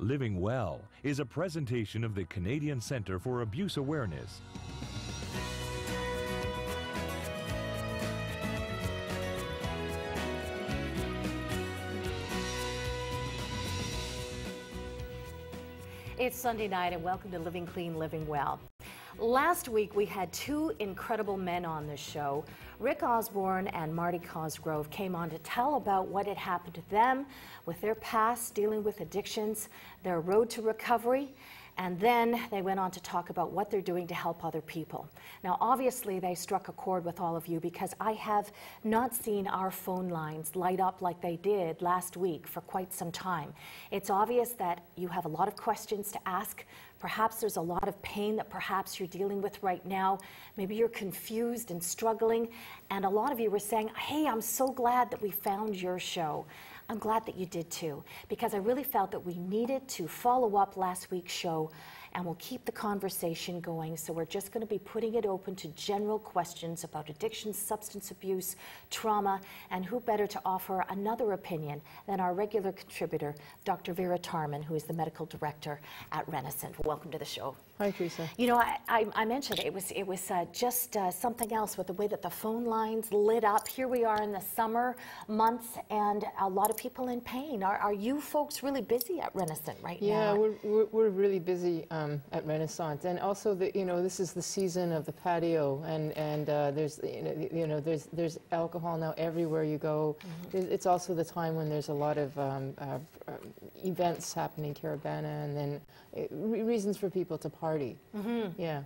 Living Well is a presentation of the Canadian Centre for Abuse Awareness. It's Sunday night and welcome to Living Clean, Living Well. Last week we had two incredible men on the show. Rick Osborne and Marty Cosgrove came on to tell about what had happened to them with their past dealing with addictions, their road to recovery, and then they went on to talk about what they're doing to help other people. Now, obviously, they struck a chord with all of you because I have not seen our phone lines light up like they did last week for quite some time. It's obvious that you have a lot of questions to ask. Perhaps there's a lot of pain that perhaps you're dealing with right now. Maybe you're confused and struggling. And a lot of you were saying, hey, I'm so glad that we found your show. I'm glad that you did too, because I really felt that we needed to follow up last week's show, and we'll keep the conversation going. So we're just going to be putting it open to general questions about addiction, substance abuse, trauma, and who better to offer another opinion than our regular contributor, Dr. Vera Tarman, who is the medical director at Renascent. Welcome to the show. Hi, Teresa. You know, I mentioned it was just something else with the way that the phone lines lit up. Here we are in the summer months, and a lot of people in pain. Are you folks really busy at Renascent right now? Yeah, we're really busy at Renaissance, and also this is the season of the patio, and there's there's alcohol now everywhere you go. Mm-hmm. It's also the time when there's a lot of events happening, Caravana, and then reasons for people to party. Mm-hmm.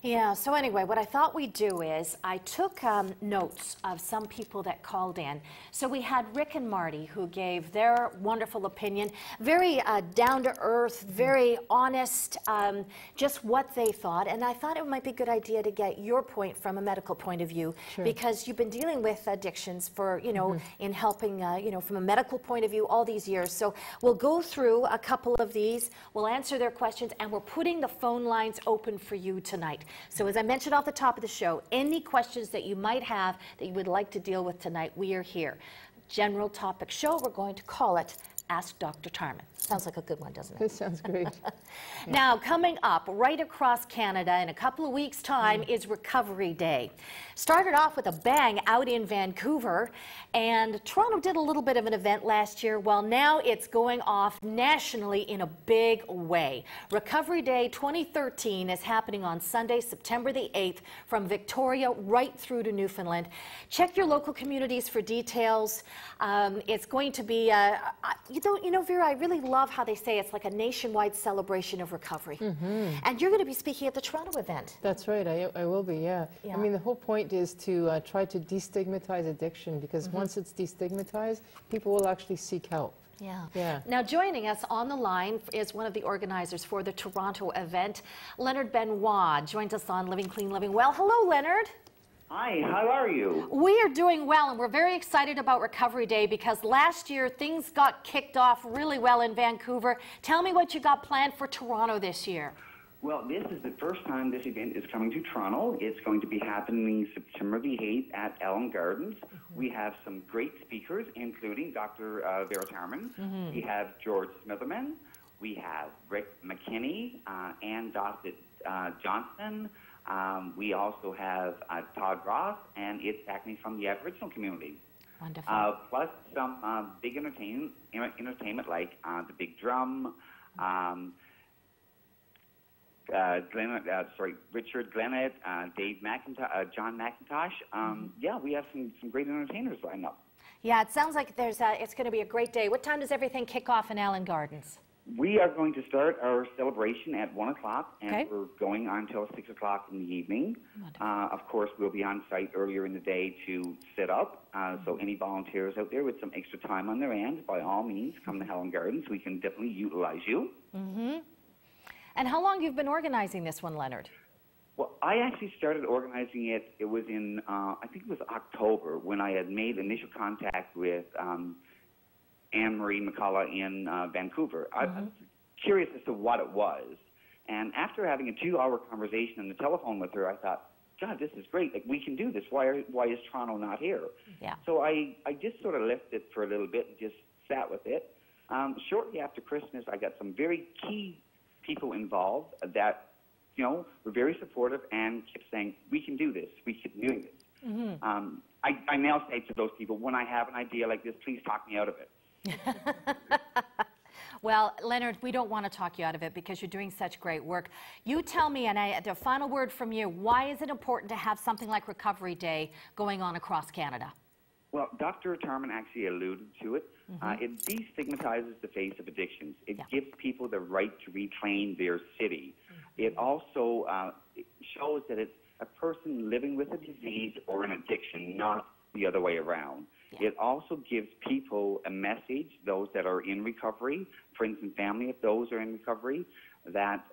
Yeah, so anyway, what I thought we'd do is I took notes of some people that called in. So we had Rick and Marty who gave their wonderful opinion, very down-to-earth, very honest, just what they thought. And I thought it might be a good idea to get your point from a medical point of view, sure, because you've been dealing with addictions for, in helping, from a medical point of view all these years. So we'll go through a couple of these, we'll answer their questions, and we're putting the phone lines open for you tonight. So as I mentioned off the top of the show, any questions that you might have that you would like to deal with tonight, we are here. General topic show, we're going to call it Ask Dr. Tarman. Sounds like a good one, doesn't it? This sounds great. Yeah. Now, coming up right across Canada in a couple of weeks' time is Recovery Day. Started off with a bang out in Vancouver, and Toronto did a little bit of an event last year. Well, now it's going off nationally in a big way. Recovery Day 2013 is happening on Sunday, September the 8th, from Victoria right through to Newfoundland. Check your local communities for details. It's going to be, Vera, I really love how they say it's like a nationwide celebration of recovery. Mm-hmm. And you're going to be speaking at the Toronto event. That's right, I will be, yeah. I mean, the whole point is to try to destigmatize addiction, because once it's destigmatized, people will actually seek help. Yeah. Now, joining us on the line is one of the organizers for the Toronto event, Leonard Benoit, joins us on Living Clean, Living Well. Hello, Leonard. Hi, how are you? We are doing well, and we're very excited about Recovery Day because last year things got kicked off really well in Vancouver. Tell me what you got planned for Toronto this year. Well, this is the first time this event is coming to Toronto. It's going to be happening September the 8th at Allen Gardens. We have some great speakers, including Dr. Vera Tarman. We have George Smitherman. We have Rick McKinney, Ann Dossett Johnson. We also have Todd Ross, and it's actually from the Aboriginal community. Wonderful. Plus some big entertainment like the Big Drum, Richard Glennett, Dave McIntosh, John McIntosh. Yeah, we have some great entertainers lined up. Yeah, it sounds like it's going to be a great day. What time does everything kick off in Allen Gardens? We are going to start our celebration at 1 o'clock, and we're going on until 6 o'clock in the evening. Of course, we'll be on site earlier in the day to set up, so any volunteers out there with some extra time on their hands, by all means, come to Allen Gardens. We can definitely utilize you. And how long you've been organizing this one, Leonard? Well, I actually started organizing it, it was in, I think it was October, when I had made initial contact with Anne-Marie McCullough in Vancouver. I was curious as to what it was. And after having a 2-hour conversation on the telephone with her, I thought, God, this is great. Like, we can do this. Why is Toronto not here? Yeah. So I just sort of left it for a little bit and just sat with it. Shortly after Christmas, I got some very key people involved that, were very supportive and kept saying, we can do this, we can do this. Mm-hmm. I now say to those people, when I have an idea like this, please talk me out of it. Well, Leonard, we don't want to talk you out of it because you're doing such great work. You tell me, and the final word from you, why is it important to have something like Recovery Day going on across Canada? Well, Dr. Tarman actually alluded to it. Mm-hmm. It destigmatizes the face of addictions. It gives people the right to reclaim their city. Mm-hmm. It also shows that it's a person living with a disease or an addiction, not the other way around. Yeah. It also gives people a message, those that are in recovery, friends and family, if those are in recovery, that,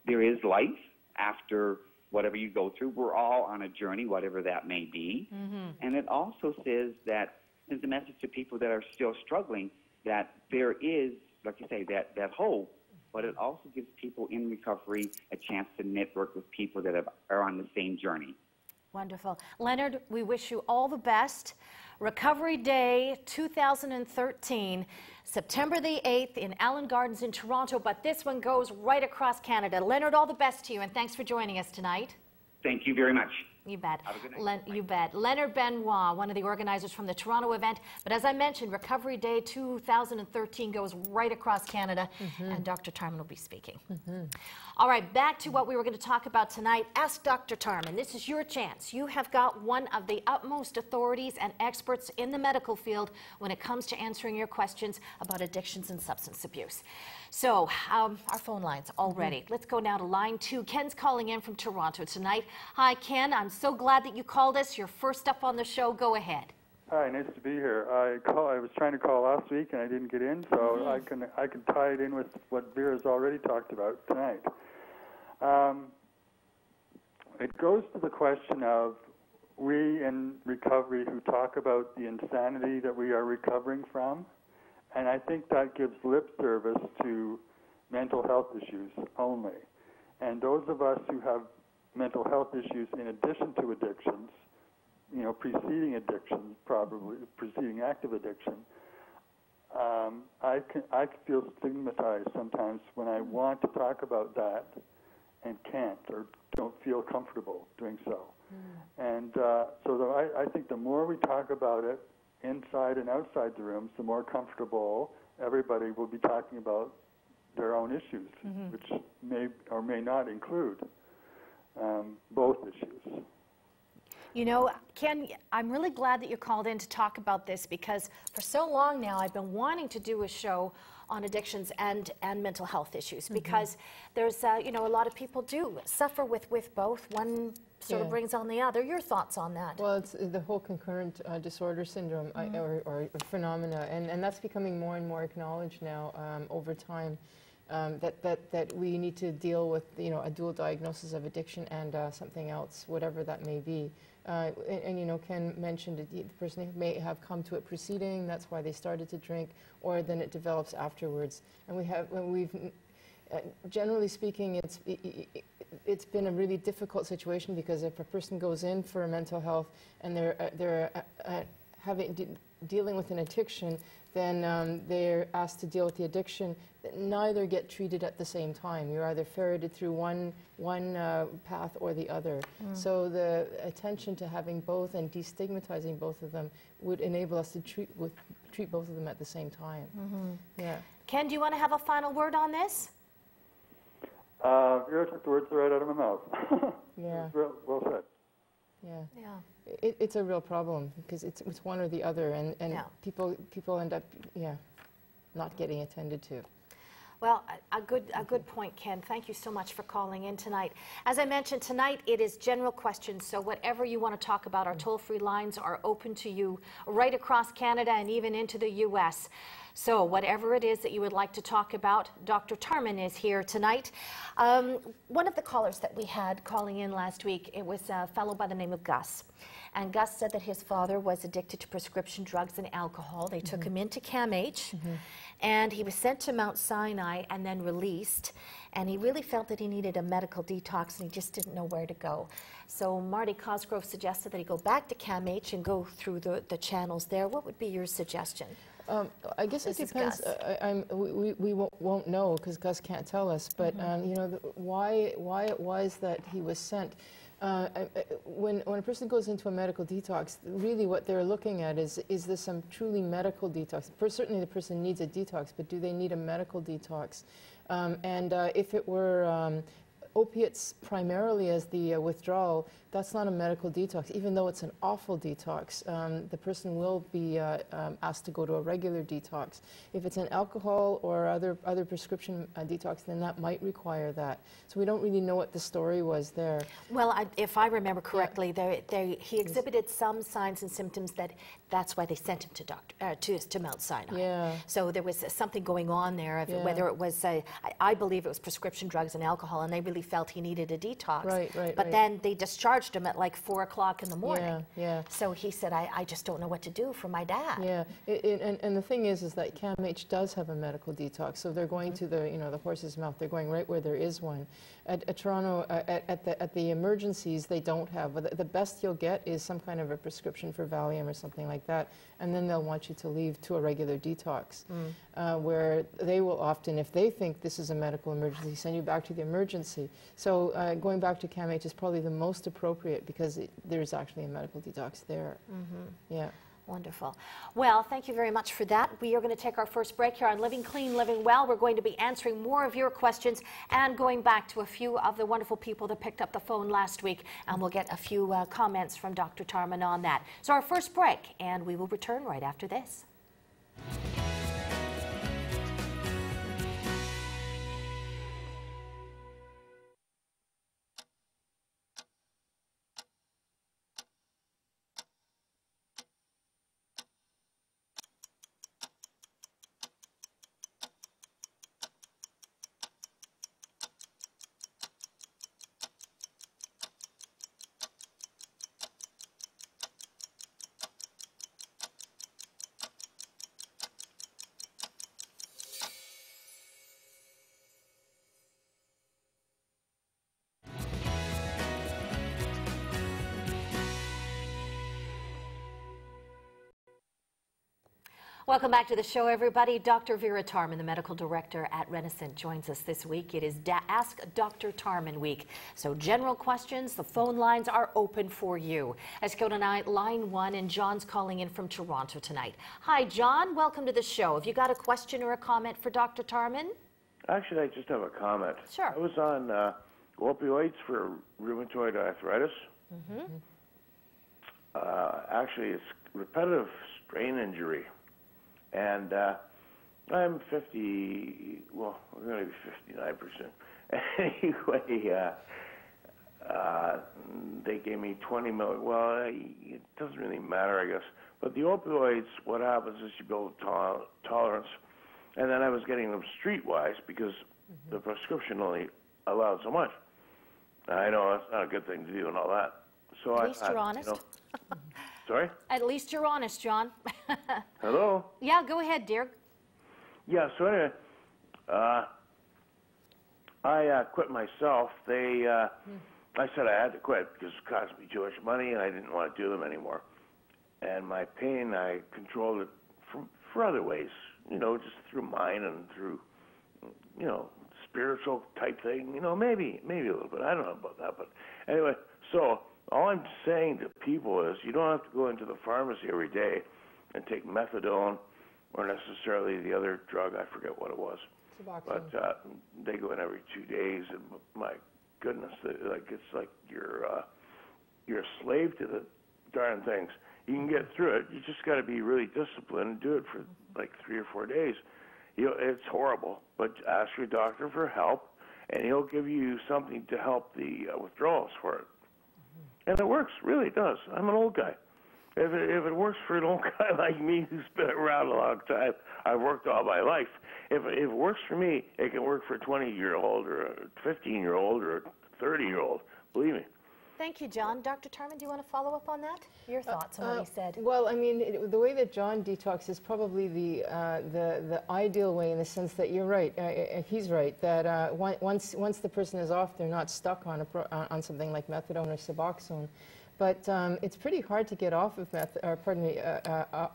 there is life after whatever you go through. We're all on a journey, whatever that may be. Mm-hmm. And it also says that, sends a message to people that are still struggling, that there is, like you say, that hope, but it also gives people in recovery a chance to network with people that are on the same journey. Wonderful. Leonard, we wish you all the best. Recovery Day 2013, September the 8th in Allen Gardens in Toronto, but this one goes right across Canada. Leonard, all the best to you, and thanks for joining us tonight. Thank you very much. You bet. Have a good night. You bet. Leonard Benoit, one of the organizers from the Toronto event. But as I mentioned, Recovery Day 2013 goes right across Canada, and Dr. Tarman will be speaking. All right, back to what we were going to talk about tonight. Ask Dr. Tarman. This is your chance. You have got one of the utmost authorities and experts in the medical field when it comes to answering your questions about addictions and substance abuse. So, our phone lines all ready. Let's go now to line 2. Ken's calling in from Toronto tonight. Hi, Ken. I'm so glad that you called us. You're first up on the show. Go ahead. Hi, nice to be here. I was trying to call last week and I didn't get in, so I can tie it in with what Vera's already talked about tonight. It goes to the question of we in recovery who talk about the insanity that we are recovering from, and I think that gives lip service to mental health issues only. And those of us who have mental health issues in addition to addictions, preceding addiction, probably preceding active addiction, I feel stigmatized sometimes when I want to talk about that and can't or don't feel comfortable doing so. And I think the more we talk about it inside and outside the rooms, the more comfortable everybody will be talking about their own issues, which may or may not include both issues. Ken, I'm really glad that you called in to talk about this because for so long now I've been wanting to do a show on addictions and mental health issues because there's, a lot of people do suffer with both. One sort of brings on the other. Your thoughts on that? Well, it's the whole concurrent disorder syndrome or phenomena, and that's becoming more and more acknowledged now over time. That we need to deal with, a dual diagnosis of addiction and something else, whatever that may be. And Ken mentioned it, the person may have come to it preceding, that's why they started to drink, or then it develops afterwards. And we've generally speaking, it's been a really difficult situation because if a person goes in for mental health and they're dealing with an addiction, then they're asked to deal with the addiction. Neither get treated at the same time. You're either ferreted through one path or the other. So the attention to having both and destigmatizing both of them would enable us to treat both of them at the same time. Yeah. Ken, do you want to have a final word on this? You took the words right out of my mouth. Yeah. Well said. Yeah. It's a real problem because it's one or the other, and people end up not getting attended to. Well, a good point, Ken. Thank you so much for calling in tonight. As I mentioned, tonight it is general questions, so whatever you want to talk about, our toll-free lines are open to you right across Canada and even into the U.S. So whatever it is that you would like to talk about, Dr. Tarman is here tonight. One of the callers that we had calling in last week, it was a fellow by the name of Gus. And Gus said that his father was addicted to prescription drugs and alcohol. They took him into CAMH, and he was sent to Mount Sinai and then released. And he really felt that he needed a medical detox, and he just didn't know where to go. So Marty Cosgrove suggested that he go back to CAMH and go through the channels there. What would be your suggestion? I guess it This is depends. Gus. We won't know because Gus can't tell us. But you know, why it was that he was sent. When a person goes into a medical detox, really what they're looking at is this some truly medical detox? Certainly the person needs a detox, but do they need a medical detox? If it were opiates primarily as the withdrawal, that's not a medical detox. Even though it's an awful detox, the person will be asked to go to a regular detox. If it's an alcohol or other prescription detox, then that might require that. So we don't really know what the story was there. Well, if I remember correctly, he exhibited some signs and symptoms that's why they sent him to Mount Sinai. Yeah. So there was something going on there, whether it was, I believe it was prescription drugs and alcohol, and they really felt he needed a detox. But then they discharged him at like 4 o'clock in the morning. Yeah. So he said, I just don't know what to do for my dad. Yeah, and the thing is that CAMH does have a medical detox. So they're going to the horse's mouth. They're going right where there is one. At Toronto, at the emergencies, they don't have. But the best you'll get is some kind of a prescription for Valium or something like that, and then they'll want you to leave to a regular detox, where they will often, if they think this is a medical emergency, send you back to the emergency. So going back to CAMH is probably the most appropriate because there's actually a medical detox there. Yeah. Wonderful. Well, thank you very much for that. We are going to take our first break here on Living Clean, Living Well. We're going to be answering more of your questions and going back to a few of the wonderful people that picked up the phone last week, and we'll get a few comments from Dr. Tarman on that. So our first break, and we will return right after this. Welcome back to the show, everybody. Dr. Vera Tarman, the medical director at Renaissance, joins us this week. It is Ask Dr. Tarman week. So general questions, the phone lines are open for you. Let's go tonight, line 1, and John's calling in from Toronto tonight. Hi, John. Welcome to the show. Have you got a question or a comment for Dr. Tarman? Actually, I just have a comment. Sure. I was on opioids for rheumatoid arthritis. Actually, it's repetitive strain injury. And I'm 50, well, I'm going to be 59%. Anyway, they gave me 20 milligrams. Well, it doesn't really matter, I guess. But the opioids, what happens is you build a tolerance. And then I was getting them streetwise because the prescription only allowed so much. I know that's not a good thing to do and all that. So At least you're honest. Sorry? At least you're honest, John. Hello? Yeah, go ahead, dear. Yeah, so anyway, I quit myself. I said I had to quit because it cost me too much money and I didn't want to do them anymore. And my pain, I controlled it for other ways, just through mind and through, spiritual type thing, maybe a little bit. I don't know about that, but anyway, so all I'm saying to people is you don't have to go into the pharmacy every day and take methadone or necessarily the other drug. I forget what it was. Suboxone. But they go in every 2 days, and my goodness, it's like you're a slave to the darn things. You can get through it. You just got to be really disciplined and do it for like 3 or 4 days. It's horrible, but ask your doctor for help, and he'll give you something to help the withdrawals for it. And it works, really it does. I'm an old guy. If it works for an old guy like me who's been around a long time, I've worked all my life. If it works for me, it can work for a 20-year-old or a 15-year-old or a 30-year-old. Believe me. Thank you, John. Dr. Tarman, do you want to follow up on that? Your thoughts on what he said? Well, I mean, the way that John detoxes is probably the ideal way in the sense that you're right. He's right that once the person is off, they're not stuck on something like methadone or Suboxone. but it's pretty hard to get off of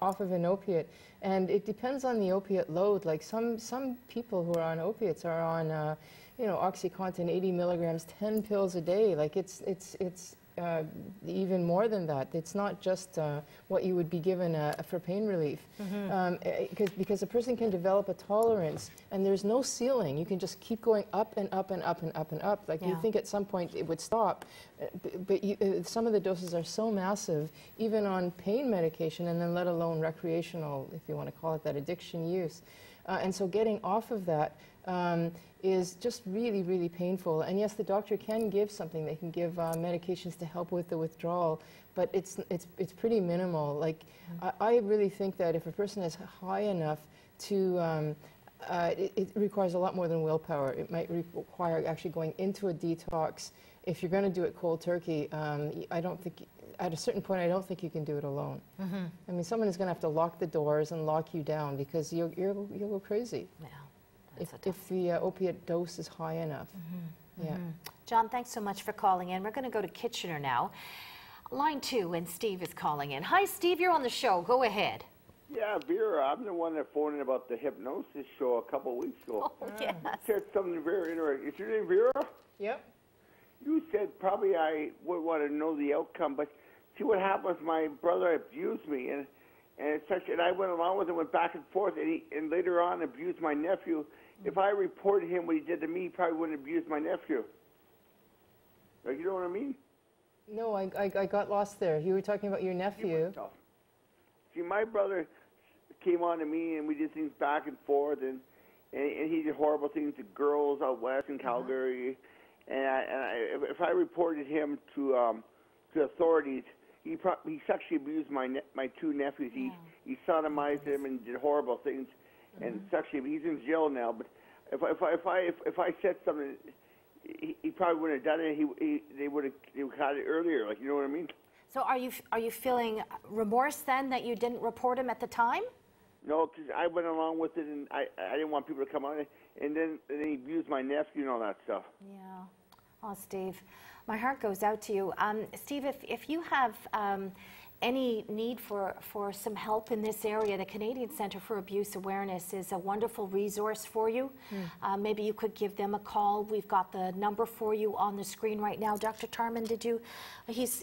off of an opiate, and it depends on the opiate load. Like some people who are on opiates are on, you know, OxyContin 80 milligrams, 10 pills a day. Like it's even more than that. It's not just what you would be given for pain relief, because a person can develop a tolerance, and there's no ceiling. You can just keep going up and up and up and up and up. Like you think at some point it would stop, but some of the doses are so massive, even on pain medication, and then let alone recreational, if you want to call it that, addiction use. And so getting off of that is just really, really painful. And yes, the doctor can give something. They can give medications to help with the withdrawal, but it's pretty minimal. Like, I really think that if a person is high enough to, it requires a lot more than willpower. It might require actually going into a detox. If you're going to do it cold turkey, I don't think, at a certain point, I don't think you can do it alone. I mean, someone is going to have to lock the doors and lock you down, because you'll go crazy. Yeah. If the opiate dose is high enough. Yeah. John, thanks so much for calling in. We're going to go to Kitchener now. Line 2, and Steve is calling in. Hi, Steve, you're on the show. Go ahead. Yeah, Vera, I'm the one that phoned in about the hypnosis show a couple of weeks ago. Oh, yes. You said something very interesting. Is your name Vera? Yep. You said probably I would want to know the outcome, but see what happened was my brother abused me, and I went along with it, went back and forth, and later on abused my nephew. If I reported him what he did to me, he probably wouldn't abuse my nephew. Like, you know what I mean? No, I got lost there. You were talking about your nephew. See, my brother came on to me, and we did things back and forth, and he did horrible things to girls out west in Calgary. If I reported him to authorities, he sexually abused my two nephews. He sodomized them and did horrible things, and sexually. He's in jail now. But if I said something, he probably wouldn't have done it. They would have caught it earlier. Like, you know what I mean? So are you feeling remorse then that you didn't report him at the time? No, because I went along with it, and I didn't want people to come on it. And then he abused my nephew and all that stuff. Yeah. Oh, Steve, my heart goes out to you. Steve, if you have any need for some help in this area, the Canadian Centre for Abuse Awareness is a wonderful resource for you. Maybe you could give them a call. We've got the number for you on the screen right now. Dr. Tarman, did you? He's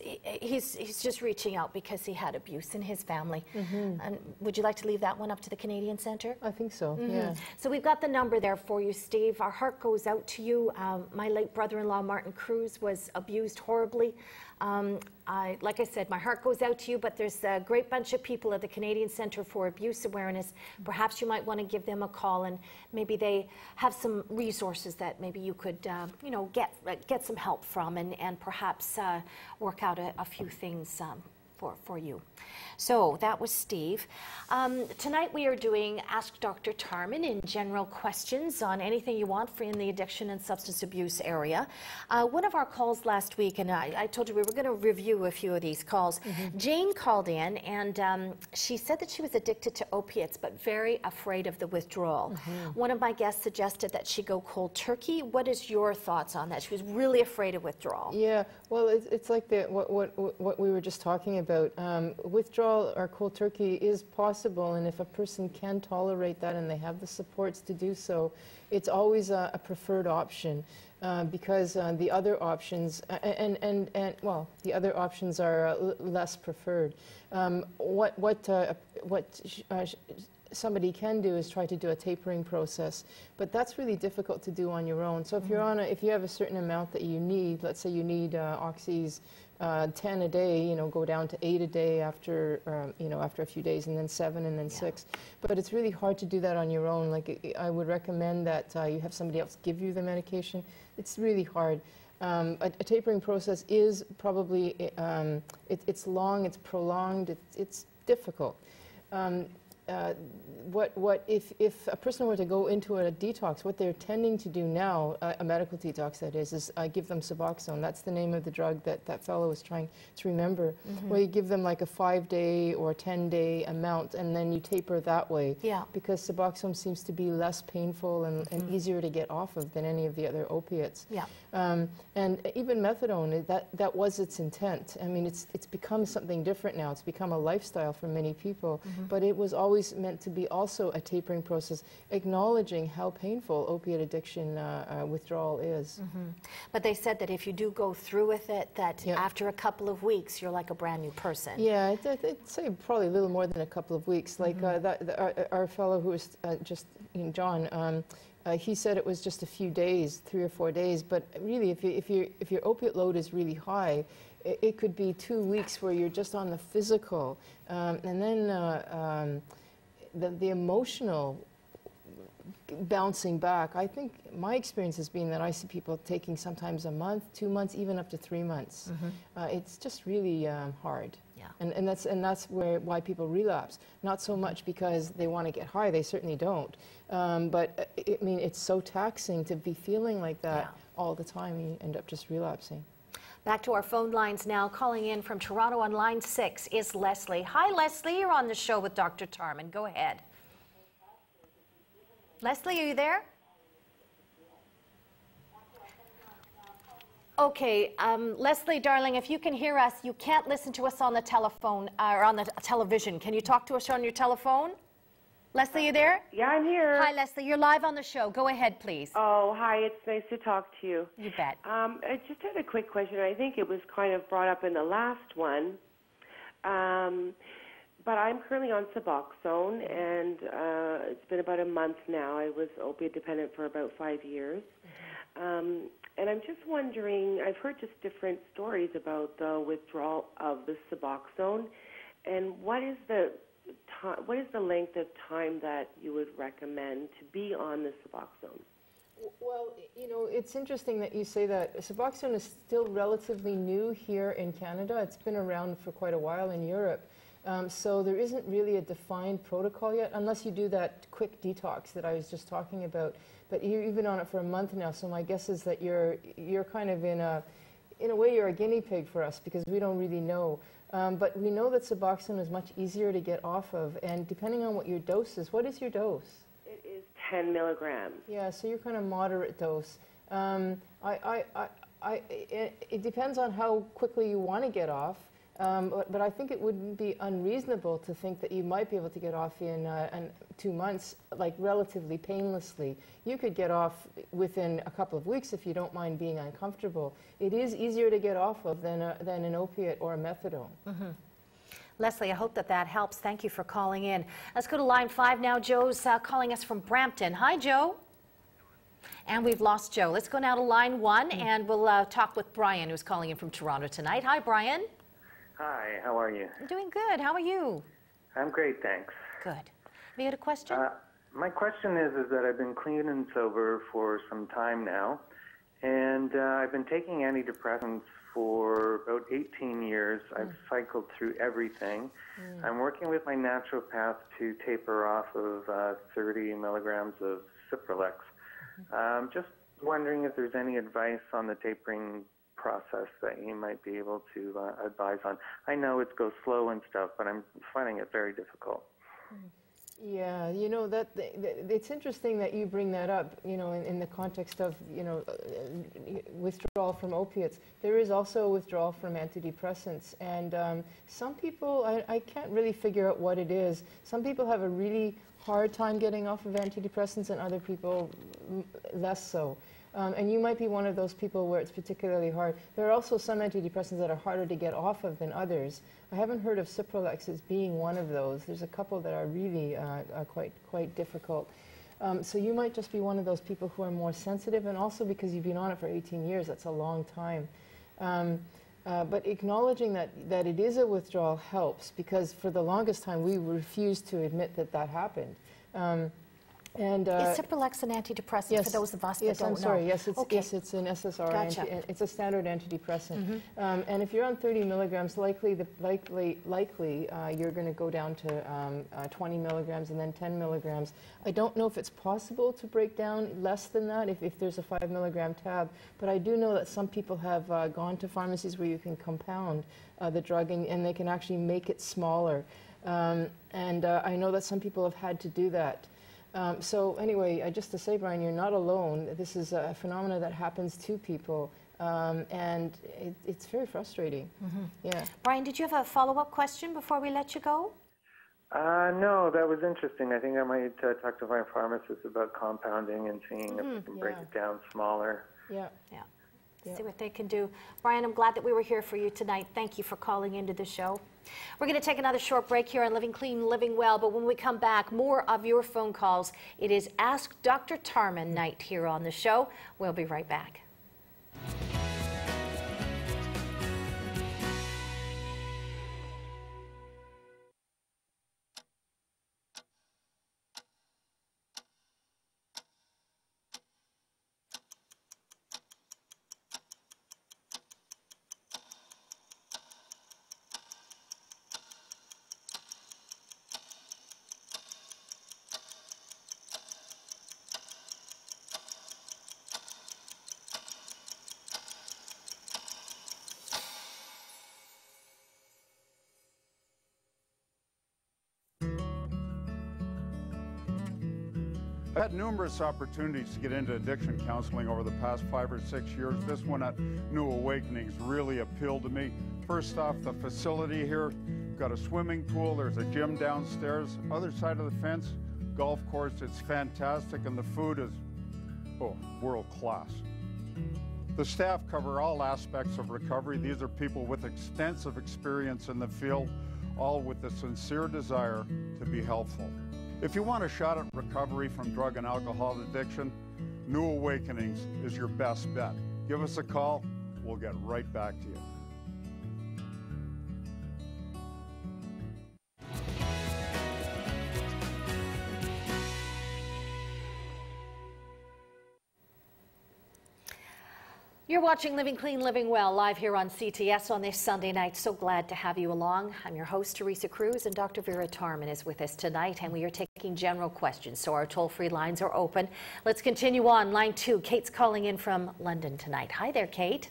just reaching out because he had abuse in his family. And would you like to leave that one up to the Canadian Centre? I think so, yeah. So we've got the number there for you, Steve. Our heart goes out to you. My late brother-in-law, Martin Cruze, was abused horribly. Like I said, my heart goes out to you, but there's a great bunch of people at the Canadian Centre for Abuse Awareness. Perhaps you might want to give them a call, and maybe they have some resources that maybe you could, you know, get some help from, and perhaps work out a few things for you. So that was Steve. Tonight we are doing Ask Dr. Tarman in general questions on anything you want in the addiction and substance abuse area. One of our calls last week, and I told you we were going to review a few of these calls. Jane called in, and she said that she was addicted to opiates but very afraid of the withdrawal. One of my guests suggested that she go cold turkey. What is your thoughts on that? She was really afraid of withdrawal. Yeah, well, it's like what we were just talking about. Withdrawal or cold turkey is possible, and if a person can tolerate that and they have the supports to do so, it's always a preferred option, because the other options, well, the other options are less preferred. Somebody can do is try to do a tapering process, but that's really difficult to do on your own. So if if you have a certain amount that you need, let's say you need oxys 10 a day, you know, go down to 8 a day after, you know, after a few days, and then 7, and then 6. But it's really hard to do that on your own. Like, I would recommend that you have somebody else give you the medication. It's really hard. A tapering process is probably, it's long, it's prolonged, it's difficult. if a person were to go into a detox, what they're tending to do now, a medical detox that is give them Suboxone. That's the name of the drug that that fellow was trying to remember. Where you give them like a 5-day or 10-day amount, and then you taper that way. Yeah. Because Suboxone seems to be less painful and easier to get off of than any of the other opiates. Yeah. And even methadone, that was its intent. I mean, it's become something different now. It's become a lifestyle for many people, but it was always meant to be also a tapering process, acknowledging how painful opiate addiction withdrawal is. But they said that if you do go through with it, that after a couple of weeks, you're like a brand new person. Yeah, I'd say probably a little more than a couple of weeks. Like our fellow who was just, John, he said it was just a few days, 3 or 4 days. But really, if your opiate load is really high, it could be 2 weeks where you're just on the physical, and then the emotional bouncing back. I think my experience has been that I see people taking sometimes a month, 2 months, even up to 3 months. It's just really hard. Yeah. And that's why people relapse. Not so much because they want to get high, they certainly don't. But I mean, it's so taxing to be feeling like that all the time, you end up just relapsing. Back to our phone lines now. Calling in from Toronto on line 6 is Leslie. Hi, Leslie. You're on the show with Dr. Tarman. Go ahead. Leslie, are you there? Okay, Leslie, darling, if you can hear us, you can't listen to us on the telephone or on the television. Can you talk to us on your telephone? Leslie, you there? Yeah, I'm here. Hi, Leslie. You're live on the show. Go ahead, please. Oh, hi. It's nice to talk to you. You bet. I just had a quick question. I think it was kind of brought up in the last one. But I'm currently on Suboxone, and it's been about a month now. I was opiate dependent for about 5 years. And I'm just wondering, I've heard just different stories about the withdrawal of the Suboxone, and what is the length of time that you would recommend to be on the Suboxone? Well, you know, it's interesting that you say that. Suboxone is still relatively new here in Canada. It's been around for quite a while in Europe. So there isn't really a defined protocol yet, unless you do that quick detox that I was just talking about. But you've been on it for a month now, so my guess is that you're kind of in a way you're a guinea pig for us, because we don't really know. But we know that Suboxone is much easier to get off of, and depending on what your dose is, what is your dose? It is 10 milligrams. Yeah, so you're kind of moderate dose. It depends on how quickly you want to get off. But I think it wouldn't be unreasonable to think that you might be able to get off in 2 months, like relatively painlessly. You could get off within a couple of weeks if you don't mind being uncomfortable. It is easier to get off of than an opiate or a methadone. Leslie, I hope that helps. Thank you for calling in. Let's go to line 5 now. Joe's calling us from Brampton. Hi, Joe. And we've lost Joe. Let's go now to line 1, and we'll talk with Brian, who's calling in from Toronto tonight. Hi, Brian. Hi, how are you? I'm doing good. How are you? I'm great, thanks. Good. Have you got a question? My question is that I've been clean and sober for some time now, and I've been taking antidepressants for about 18 years. I've cycled through everything. I'm working with my naturopath to taper off of 30 milligrams of Cipralex. Just wondering if there's any advice on the tapering process that you might be able to advise on. I know it goes slow and stuff, but I'm finding it very difficult. Yeah, you know, it's interesting that you bring that up, you know, in the context of, you know, withdrawal from opiates. There is also withdrawal from antidepressants, and some people, I can't really figure out what it is. Some people have a really hard time getting off of antidepressants, and other people less so. And you might be one of those people where it's particularly hard. There are also some antidepressants that are harder to get off of than others. I haven't heard of Cipralex as being one of those. There's a couple that are really quite difficult. So you might just be one of those people who are more sensitive, and also because you've been on it for 18 years, that's a long time. But acknowledging that it is a withdrawal helps, because for the longest time we refused to admit that happened. And is Cipralex an antidepressant, yes, for those of us that yes, don't I'm know? sorry. Yes, it's Okay. yes, it's an SSRI. Gotcha. It's a standard antidepressant. And if you're on 30 milligrams, likely you're going to go down to 20 milligrams and then 10 milligrams. I don't know if it's possible to break down less than that if there's a 5 milligram tab, but I do know that some people have gone to pharmacies where you can compound the drug and they can actually make it smaller. And I know that some people have had to do that. So anyway, just to say, Brian, you're not alone. This is a phenomenon that happens to people, and it's very frustrating. Yeah. Brian, did you have a follow-up question before we let you go? No, that was interesting. I think I might talk to my pharmacist about compounding and seeing if we can break it down smaller. Yeah. Yeah. See what they can do. Brian, I'm glad that we were here for you tonight. Thank you for calling into the show. We're going to take another short break here on Living Clean, Living Well, but when we come back, more of your phone calls. It is Ask Dr. Tarman night here on the show. We'll be right back. I've had numerous opportunities to get into addiction counseling over the past 5 or 6 years. This one at New Awakenings really appealed to me. First off, the facility here, got a swimming pool, there's a gym downstairs. Other side of the fence, golf course, it's fantastic, and the food is, world class. The staff cover all aspects of recovery. These are people with extensive experience in the field, all with the sincere desire to be helpful. If you want a shot at recovery from drug and alcohol addiction, New Awakenings is your best bet. Give us a call, we'll get right back to you. You're watching Living Clean, Living Well, live here on CTS on this Sunday night. So glad to have you along. I'm your host, Teresa Cruze, and Dr. Vera Tarman is with us tonight, and we are taking general questions, so our toll-free lines are open. Let's continue on. Line 2, Kate's calling in from London tonight. Hi there, Kate.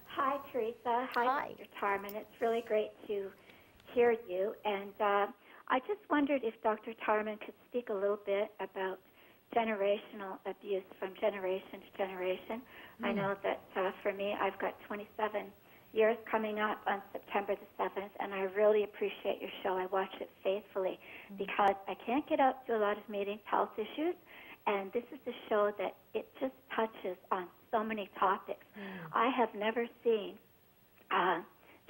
Hi, Teresa. Hi, Dr. Tarman. It's really great to hear you. And I just wondered if Dr. Tarman could speak a little bit about generational abuse from generation to generation. I know that for me, I've got 27 years coming up on September the 7th, and I really appreciate your show. I watch it faithfully because I can't get out to a lot of meetings, health issues, and this is a show that it just touches on so many topics. I have never seen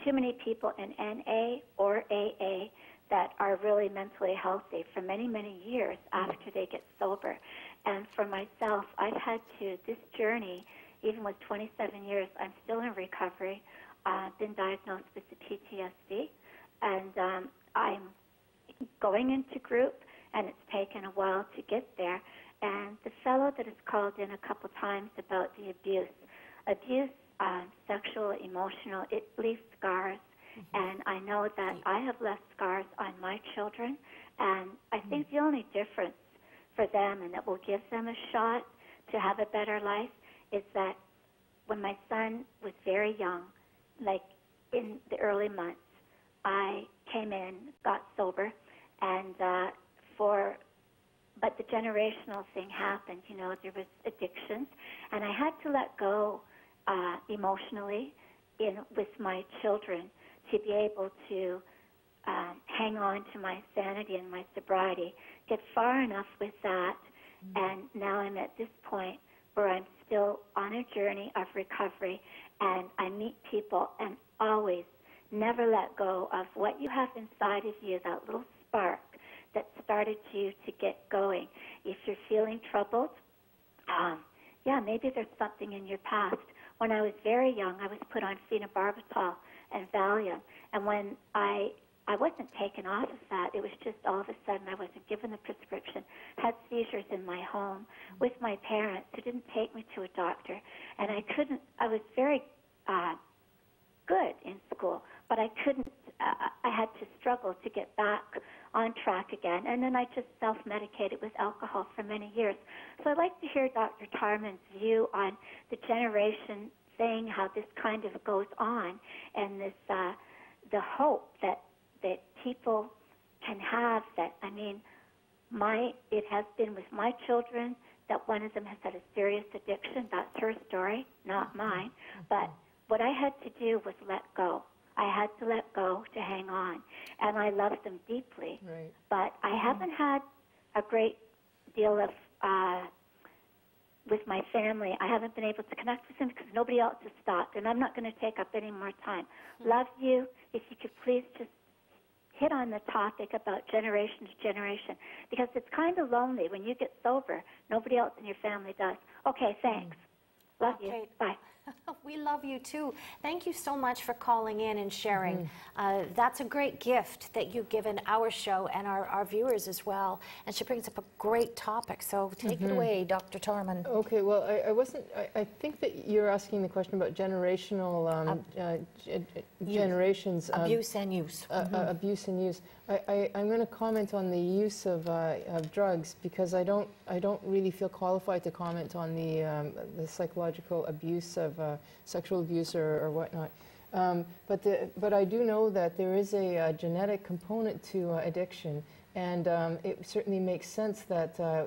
too many people in NA or AA that are really mentally healthy for many, many years after they get sober. And for myself, I've had to, this journey, even with 27 years, I'm still in recovery. I've been diagnosed with the PTSD, and I'm going into group, and it's taken a while to get there. And the fellow that has called in a couple times about the abuse, sexual, emotional, it leaves scars. And I know that I have left scars on my children, and I think the only difference for them, and that will give them a shot to have a better life, is that when my son was very young, like in the early months, I came in, got sober, and but the generational thing happened. You know, there was addictions, and I had to let go emotionally with my children to be able to hang on to my sanity and my sobriety, get far enough with that, and now I'm at this point where I'm still on a journey of recovery, and I meet people and always never let go of what you have inside of you, that little spark that started you to get going. If you're feeling troubled, maybe there's something in your past. When I was very young, I was put on phenobarbital and Valium, and when I I wasn't taken off of that. It was just all of a sudden I wasn't given the prescription, had seizures in my home with my parents who didn't take me to a doctor. And I was very good in school, but I couldn't, I had to struggle to get back on track again. And then I just self-medicated with alcohol for many years. So I'd like to hear Dr. Tarman's view on the generation saying how this kind of goes on, and this, the hope that people can have that, I mean, it has been with my children that one of them has had a serious addiction. That's her story, not mine. But what I had to do was let go. I had to let go to hang on. And I love them deeply. Right. But I haven't had a great deal of, with my family. I haven't been able to connect with them because nobody else has stopped. And I'm not going to take up any more time. Love you. If you could please just hit on the topic about generation to generation, because it's kind of lonely when you get sober. Nobody else in your family does. Okay, thanks. Love you. Bye. We love you too. Thank you so much for calling in and sharing. That's a great gift that you've given our show and our viewers as well. And she brings up a great topic. So take it away, Dr. Tarman. Okay, well, I think that you're asking the question about generational generations. Abuse and use. Abuse and use. I'm going to comment on the use of drugs because I don't really feel qualified to comment on the psychological abuse of sexual abuse or whatnot. But I do know that there is a genetic component to addiction, and it certainly makes sense that I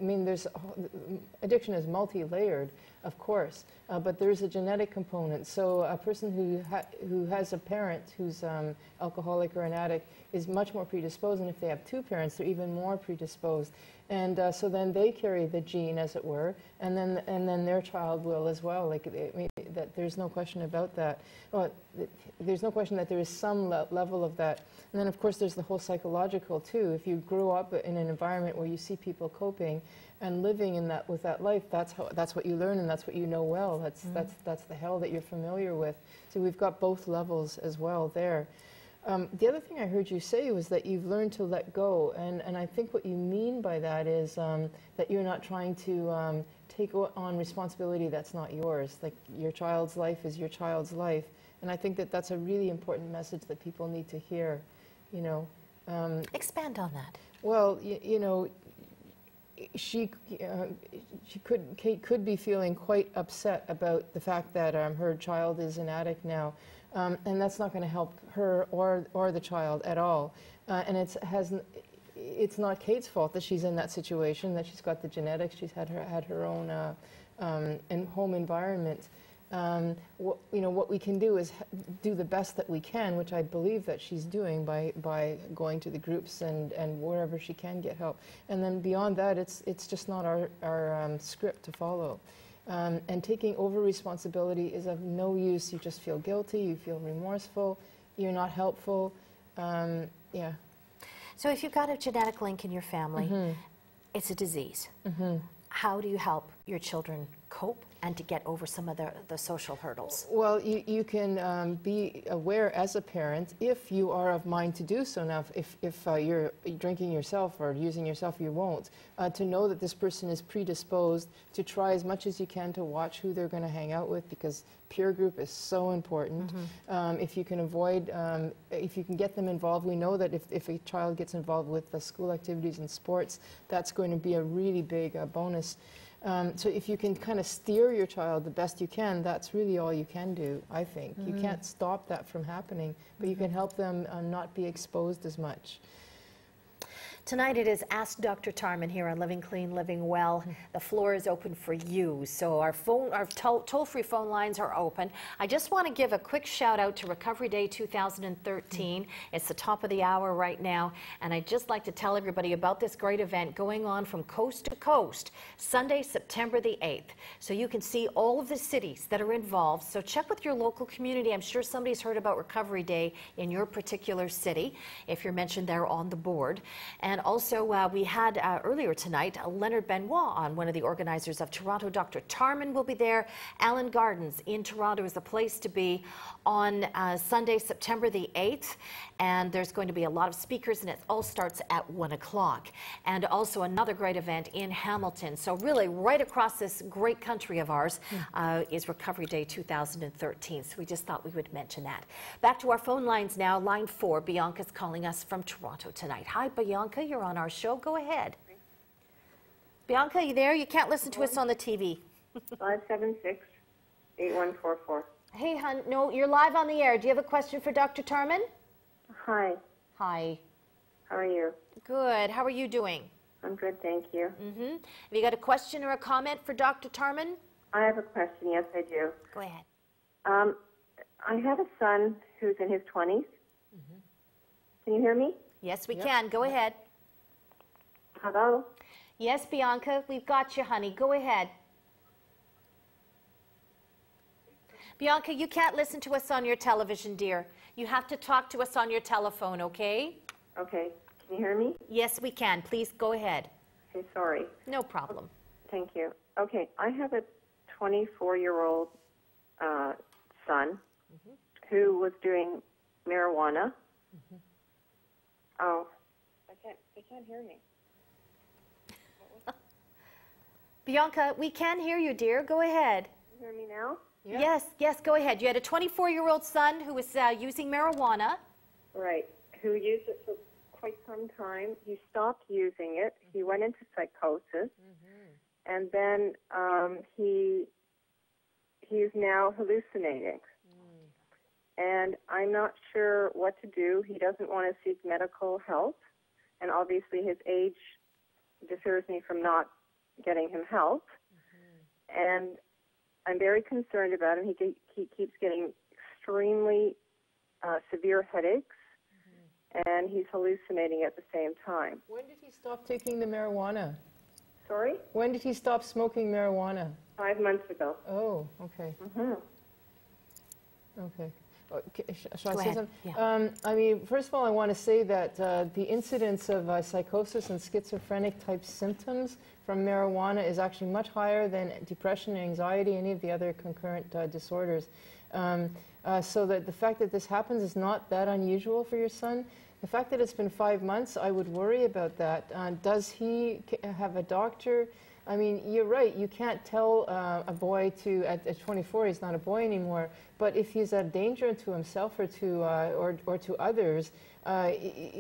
mean, addiction is multi-layered, of course, but there is a genetic component. So a person who has a parent who's alcoholic or an addict is much more predisposed, and if they have two parents, they're even more predisposed. And so then they carry the gene, as it were, and then their child will as well. Like, I mean, that there's no question about that. Well, there's no question that there is some level of that. And then, of course, there's the whole psychological too. If you grow up in an environment where you see people coping and living in with that life, that's what you learn, and that's what you know well. That's the hell that you're familiar with. So we've got both levels as well there. The other thing I heard you say was that you've learned to let go, and I think what you mean by that is that you're not trying to take on responsibility that's not yours. Like, your child's life is your child's life, and I think that that's a really important message that people need to hear. You know, expand on that. Well, you know, Kate could be feeling quite upset about the fact that her child is an addict now. And that's not going to help her or the child at all. And it's not Kate's fault that she's in that situation, that she's got the genetics, she's had her own home environment. You know, what we can do is do the best that we can, which I believe that she's doing by going to the groups and wherever she can get help. And then beyond that, it's just not our script to follow. And taking over responsibility is of no use. You just feel guilty, you feel remorseful, you're not helpful. Yeah. So if you've got a genetic link in your family, it's a disease. How do you help your children cope and to get over some of the social hurdles? Well, you can be aware as a parent, if you are of mind to do so. Now, if you're drinking yourself or using yourself, you won't. To know that this person is predisposed, to try as much as you can to watch who they're going to hang out with, because peer group is so important. If you can avoid, if you can get them involved, we know that if a child gets involved with the school activities and sports, that's going to be a really big bonus. So if you can kind of steer your child the best you can, that's really all you can do, I think. You can't stop that from happening, but you can help them not be exposed as much. Tonight it is Ask Dr. Tarman here on Living Clean, Living Well. The floor is open for you. So our toll-free phone lines are open. I just want to give a quick shout out to Recovery Day 2013. It's the top of the hour right now. And I'd just like to tell everybody about this great event going on from coast to coast, Sunday, September the 8th. So you can see all of the cities that are involved. So check with your local community. I'm sure somebody's heard about Recovery Day in your particular city, if you're mentioned there on the board. And And also, we had earlier tonight Leonard Benoit on, one of the organizers of Toronto. Dr. Tarman will be there. Allen Gardens in Toronto is the place to be on Sunday, September the 8th. And there's going to be a lot of speakers, and it all starts at 1 o'clock. And also another great event in Hamilton. So really, right across this great country of ours is Recovery Day 2013. So we just thought we would mention that. Back to our phone lines now. Line 4, Bianca's calling us from Toronto tonight. Hi, Bianca, you're on our show. Go ahead. Bianca, you there? You can't listen to us on the TV. 576-8144. Hey, hon. No, you're live on the air. Do you have a question for Dr. Tarman? Hi. Hi. How are you? Good. How are you doing? I'm good, thank you. Have you got a question or a comment for Dr. Tarman? I have a question. Yes, I do. Go ahead. I have a son who's in his 20s. Can you hear me? Yes, we can. Go ahead. Hello? Yes, Bianca, we've got you, honey. Go ahead. Bianca, you can't listen to us on your television, dear. You have to talk to us on your telephone, okay? Okay. Can you hear me? Yes, we can. Please go ahead. Okay, sorry. No problem. Thank you. Okay, I have a 24-year-old son who was doing marijuana. Oh, they can't hear me. Bianca, we can hear you, dear. Go ahead. Can you hear me now? Yeah. Yes, yes, go ahead. You had a 24-year-old son who was using marijuana. Right, who used it for quite some time. He stopped using it. He went into psychosis. And then he is now hallucinating. And I'm not sure what to do. He doesn't want to seek medical help. And obviously his age deters me from not getting him help. And I'm very concerned about him. He keeps getting extremely severe headaches. And he's hallucinating at the same time. When did he stop taking the marijuana? Sorry? When did he stop smoking marijuana? 5 months ago. Oh, okay. Okay. Shall Go I say ahead. something? I mean, first of all, I want to say that the incidence of psychosis and schizophrenic type symptoms from marijuana is actually much higher than depression, anxiety, any of the other concurrent disorders. So that the fact that this happens is not that unusual for your son. The fact that it's been 5 months, I would worry about that. Does he have a doctor? I mean, you're right. You can't tell a boy to at 24 he's not a boy anymore. But if he's a danger to himself or to others,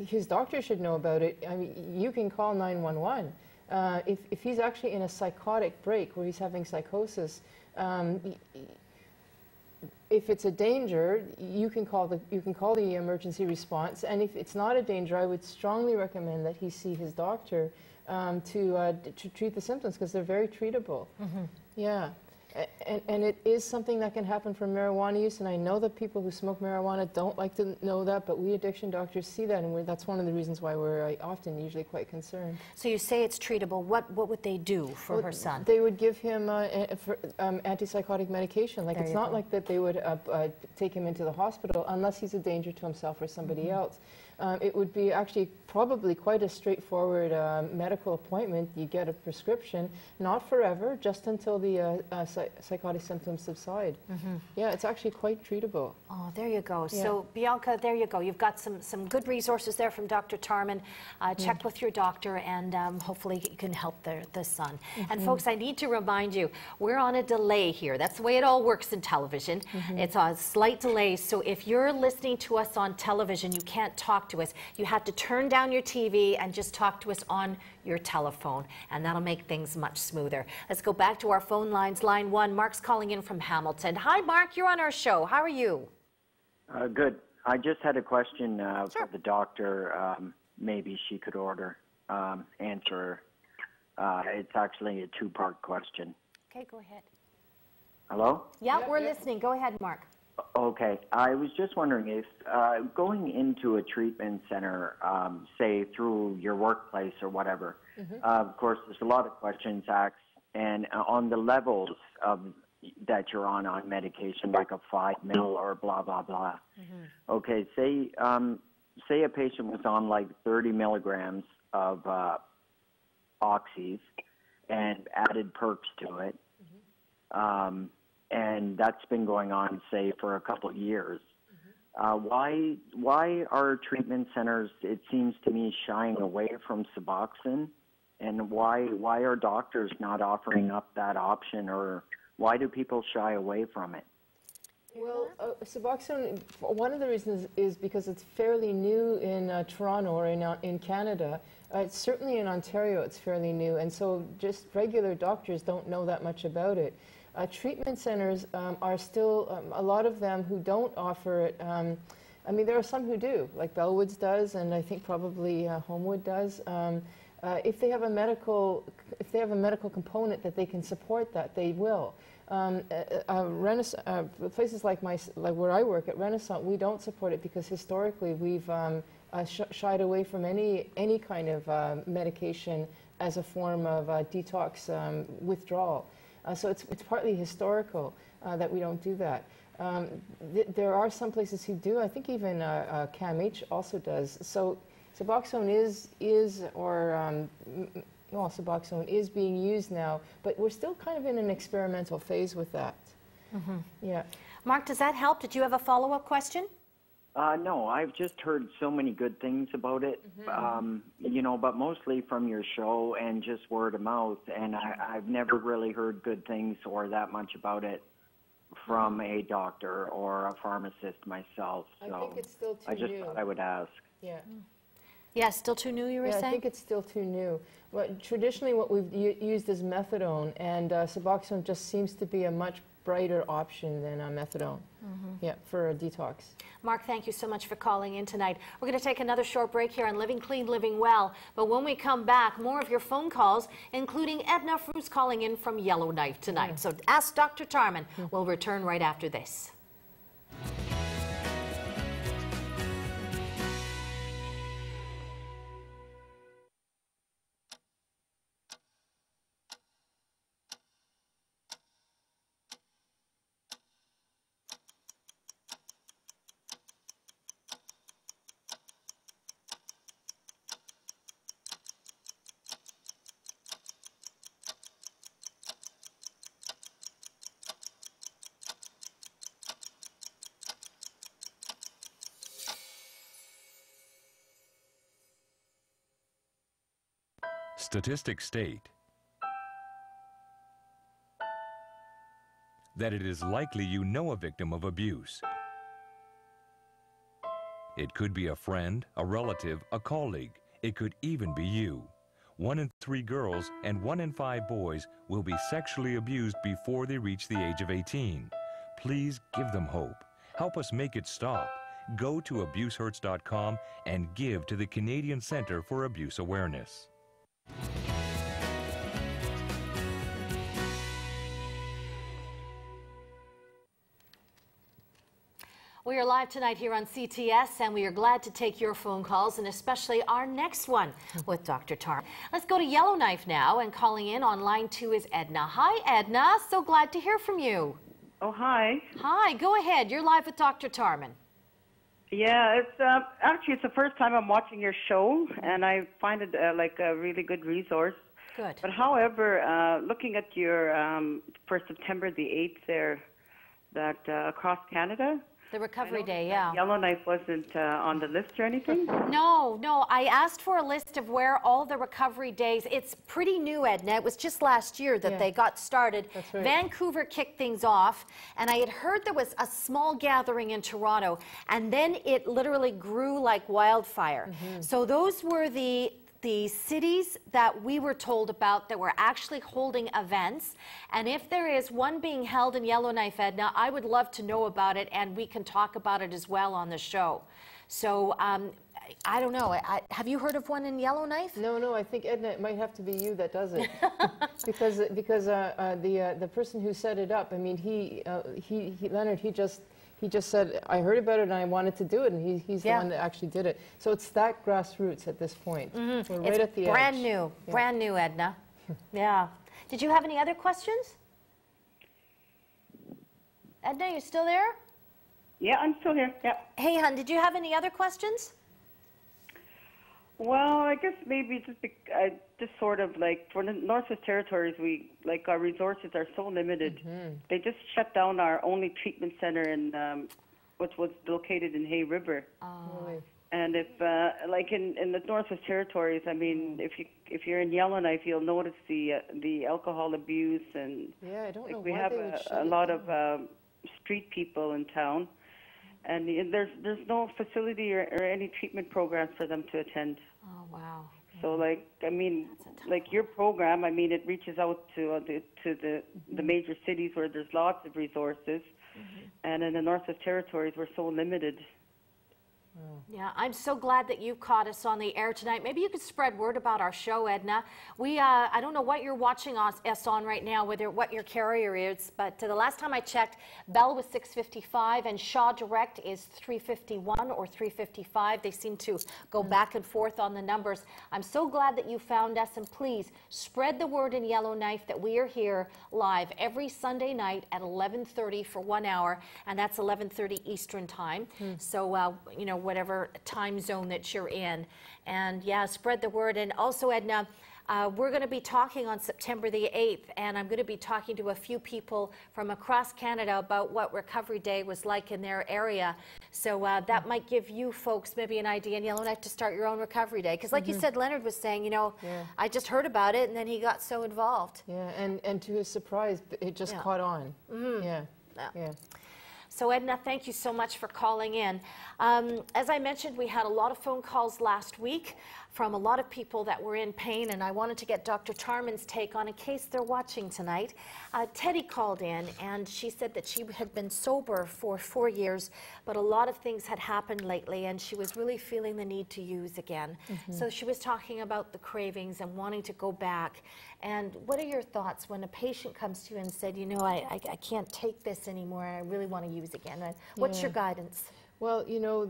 his doctor should know about it. I mean, you can call 911. If he's actually in a psychotic break where he's having psychosis, if it's a danger, you can call the emergency response. And if it's not a danger, I would strongly recommend that he see his doctor to treat the symptoms, because they're very treatable. Yeah. And it is something that can happen from marijuana use, and I know that people who smoke marijuana don't like to know that, but we addiction doctors see that, and that's one of the reasons why we're often usually quite concerned. So you say it's treatable. What would they do for her son? They would give him antipsychotic medication. Like, it's not like that they would take him into the hospital unless he's a danger to himself or somebody else. It would be actually probably quite a straightforward medical appointment. You get a prescription, not forever, just until the psychotic symptoms subside. Yeah, it's actually quite treatable. Oh, there you go. Yeah. So, Bianca, there you go. You've got some good resources there from Dr. Tarman. Check with your doctor, and hopefully you can help the son. And folks, I need to remind you, we're on a delay here. That's the way it all works in television. It's a slight delay. So if you're listening to us on television, you can't talk to us. You have to turn down your TV and just talk to us on your telephone, and that'll make things much smoother. Let's go back to our phone lines. Line 1, Mark's calling in from Hamilton. Hi, Mark, you're on our show. How are you? Good. I just had a question for the doctor. Maybe she could answer. It's actually a two-part question. Okay, go ahead. Hello? Yeah, we're listening. Go ahead, Mark. Okay. I was just wondering if going into a treatment center, say through your workplace or whatever, of course, there's a lot of questions asked, and on the levels that you're on medication, like a 5 ml or blah, blah, blah. Okay, say a patient was on like 30 milligrams of oxys and added perks to it. And that's been going on, say, for a couple of years. Why are treatment centers, it seems to me, shying away from Suboxone? And why are doctors not offering up that option, or why do people shy away from it? Well, Suboxone, one of the reasons is because it's fairly new in Toronto or in Canada. Certainly in Ontario it's fairly new, and so just regular doctors don't know that much about it. Treatment centers are still, a lot of them who don't offer it, I mean, there are some who do, like Bellwoods does, and I think probably Homewood does. If they have a medical component that they can support that, they will. Places like where I work at Renaissance, we don't support it because historically we've shied away from any kind of medication as a form of detox withdrawal. So it's partly historical that we don't do that. There are some places who do. I think even CAMH also does. So Suboxone Suboxone is being used now, but we're still kind of in an experimental phase with that. Yeah. Mark, does that help? Did you have a follow-up question? No, I've just heard so many good things about it, you know, but mostly from your show and just word of mouth. And I've never really heard good things or that much about it from a doctor or a pharmacist myself. So I think it's still too I just new. thought I would ask. Yeah. Yeah, still too new, you were saying? I think it's still too new. Well, traditionally what we've used is methadone, and Suboxone just seems to be a much brighter option than methadone. Yeah, for a detox. Mark, thank you so much for calling in tonight. We're going to take another short break here on Living Clean, Living Well. But when we come back, more of your phone calls, including Edna, who's calling in from Yellowknife tonight. So ask Dr. Tarman. We'll return right after this. Statistics state that it is likely you know a victim of abuse. It could be a friend, a relative, a colleague. It could even be you. 1 in 3 girls and 1 in 5 boys will be sexually abused before they reach the age of 18. Please give them hope. Help us make it stop. Go to abusehurts.com and give to the Canadian Centre for Abuse Awareness. We are live tonight here on CTS, and we are glad to take your phone calls, and especially our next one with Dr. Tarman. Let's go to Yellowknife now, and calling in on line 2 is Edna. Hi, Edna. So glad to hear from you. Oh, hi. Hi. Go ahead. You're live with Dr. Tarman. Yeah, it's actually it's the first time I'm watching your show, and I find it like a really good resource. Good. But however, looking at your for September the 8th there, that across Canada. The Recovery Day, yeah. Yellowknife wasn't on the list or anything? No. I asked for a list of where all the recovery days, it's pretty new, Edna. It was just last year that they got started. That's right. Vancouver kicked things off, and I had heard there was a small gathering in Toronto, and then it literally grew like wildfire. So those were the cities that we were told about that were actually holding events. And if there is one being held in Yellowknife, Edna, I would love to know about it, and we can talk about it as well on the show. So I don't know. Have you heard of one in Yellowknife? No. I think, Edna, it might have to be you that does it, because the person who set it up. I mean, Leonard. He just said, I heard about it and I wanted to do it, and he's the one that actually did it. So it's that grassroots at this point. We're right at the brand edge. new, brand new, Edna. Yeah. Did you have any other questions? Edna, you still there? Yeah, I'm still here. Yeah. Hey, hon, did you have any other questions? Well, I guess maybe just sort of like for the Northwest Territories, we like our resources are so limited. They just shut down our only treatment center which was located in Hay River. Really? And if like in the Northwest Territories, I mean, if you're in Yellowknife, you'll notice the alcohol abuse and yeah, I don't know we why have they would shut a it lot down. of street people in town. And there's no facility or any treatment programs for them to attend. Oh, wow. So, like, I mean, like your program, I mean, it reaches out to the major cities where there's lots of resources. And in the Northwest Territories, we're so limited. Yeah, I'm so glad that you caught us on the air tonight. Maybe you could spread word about our show, Edna. I don't know what you're watching us on right now, what your carrier is, but the last time I checked, Bell was 655 and Shaw Direct is 351 or 355. They seem to go back and forth on the numbers. I'm so glad that you found us, and please spread the word in Yellowknife that we are here live every Sunday night at 11:30 for 1 hour, and that's 11:30 Eastern time. So, you know, whatever time zone that you're in. And yeah, spread the word. And also, Edna, we're going to be talking on September the 8th, and I'm going to be talking to a few people from across Canada about what Recovery Day was like in their area. So that might give you folks maybe an idea in Yellowknife to start your own Recovery Day. Because like you said, Leonard was saying, you know, I just heard about it, and then he got so involved. Yeah, and to his surprise, it just caught on. Yeah. So Edna, thank you so much for calling in. As I mentioned, we had a lot of phone calls last week from a lot of people that were in pain, and I wanted to get Dr. Tarman's take on a case they're watching tonight. Teddy called in, and she said that she had been sober for 4 years, but a lot of things had happened lately, and she was really feeling the need to use again. So she was talking about the cravings and wanting to go back. And what are your thoughts when a patient comes to you and said, you know, I can't take this anymore, I really want to use again? What's your guidance? Well, you know,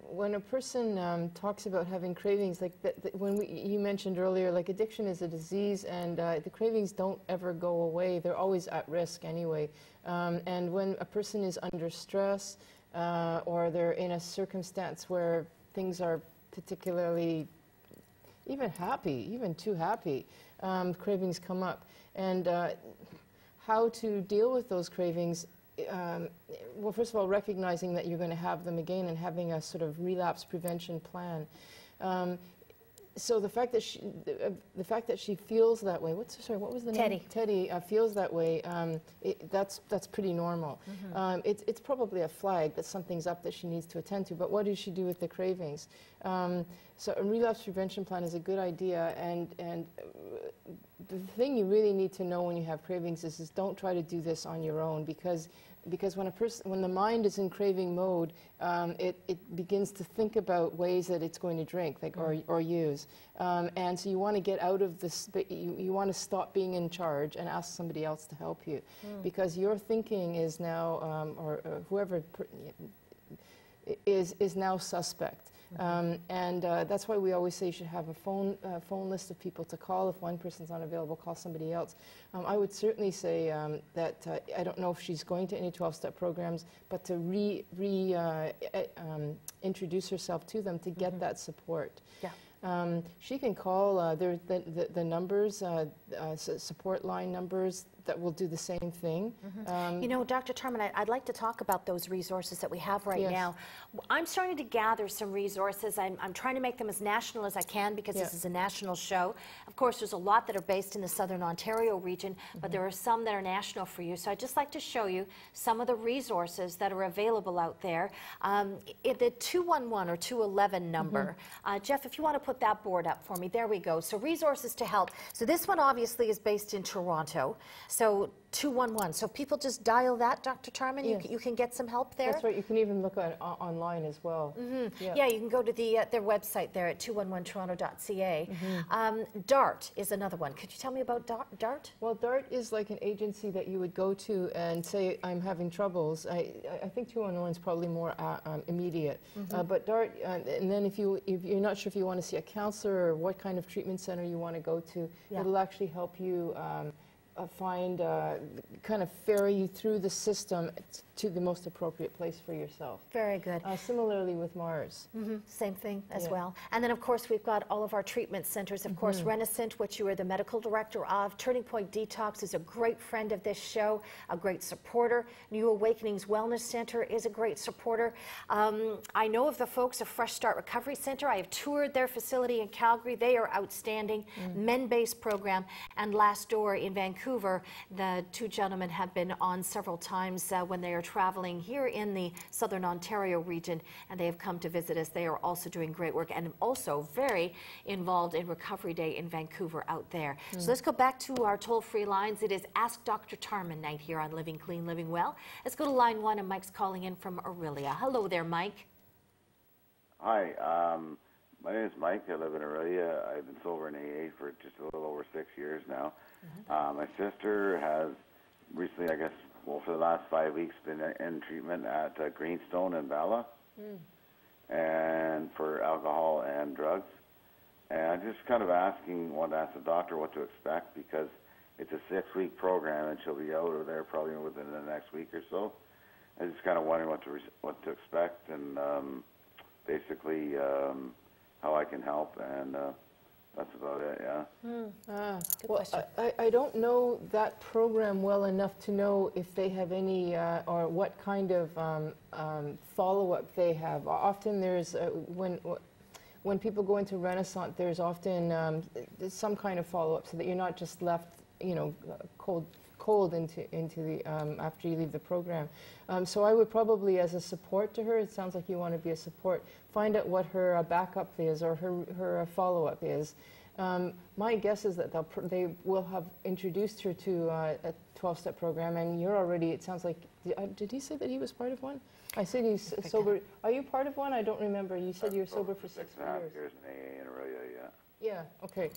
when a person talks about having cravings, like you mentioned earlier, like addiction is a disease, and the cravings don't ever go away. They're always at risk anyway. And when a person is under stress or they're in a circumstance where things are particularly even happy, even too happy, cravings come up. And how to deal with those cravings, well, first of all, recognizing that you're going to have them again and having a sort of relapse prevention plan. So the fact that she feels that way. What was the name? Teddy feels that way. That's pretty normal. It's probably a flag that something's up that she needs to attend to. But what does she do with the cravings? So a relapse prevention plan is a good idea. And the thing you really need to know when you have cravings is don't try to do this on your own, because when the mind is in craving mode, it begins to think about ways that it's going to drink, like or use, and so you want to get out of this. You want to stop being in charge and ask somebody else to help you, because your thinking is now, or whoever is now suspect. And that's why we always say you should have a phone list of people to call. If one person's not available, call somebody else. I would certainly say that I don't know if she's going to any 12-step programs, but to introduce herself to them to get that support. She can call the numbers, support line numbers that will do the same thing. You know, Dr. Tarman, I'd like to talk about those resources that we have right now. I'm starting to gather some resources. I'm trying to make them as national as I can, because this is a national show. Of course, there's a lot that are based in the Southern Ontario region, but there are some that are national for you. So I'd just like to show you some of the resources that are available out there. The 211 or 211 number. Jeff, if you want to put that board up for me. There we go. So resources to help. So this one obviously is based in Toronto. So 211. So if people just dial that, Dr. Tarman, you can get some help there? That's right. You can even look at online as well. Yeah, you can go to their website there at 211toronto.ca. DART is another one. Could you tell me about DART? Well, DART is like an agency that you would go to and say, I'm having troubles. I think 211 is probably more immediate. But DART, and then if you're not sure if you want to see a counselor or what kind of treatment center you want to go to, it'll actually help you kind of ferry you through the system to the most appropriate place for yourself. Very good. Similarly with Mars. Same thing as well. And then, of course, we've got all of our treatment centers. Of course, Renaissance, which you are the medical director of. Turning Point Detox is a great friend of this show, a great supporter. New Awakenings Wellness Center is a great supporter. I know of the folks of Fresh Start Recovery Center. I have toured their facility in Calgary. They are outstanding. Men-based program. And Last Door in Vancouver, the two gentlemen have been on several times when they are traveling here in the Southern Ontario region, and they have come to visit us. They are also doing great work and also very involved in Recovery Day in Vancouver out there. So let's go back to our toll-free lines. It is Ask Dr. Tarman night here on Living Clean, Living Well. Let's go to line 1, and Mike's calling in from Aurelia. Hello there, Mike. Hi, my name is Mike. I live in Aurelia. I've been sober in AA for just a little over 6 years now. My sister has recently, I guess, well, for the last 5 weeks, been in treatment at Greenstone in Bala, and for alcohol and drugs. And I'm just kind of want to ask the doctor what to expect, because it's a 6-week program, and she'll be out of there probably within the next week or so. I'm just kind of wondering what to expect, and basically how I can help, and that's about it, yeah. Well, I don't know that program well enough to know if they have any, or what kind of follow-up they have. Often there's, when people go into Renaissance, there's often some kind of follow-up, so that you're not just left, you know, cold into the after you leave the program. So I would probably, as a support to her, it sounds like you want to be a support, find out what her backup is, or her follow-up is. My guess is that they will have introduced her to a 12-step program, and you're already, it sounds like, did he say that he was part of one? I said he's sober. Are you part of one? I don't remember. You said you're sober for 6 years. 6.5 years in AA in Aurelia, yeah. Yeah, okay.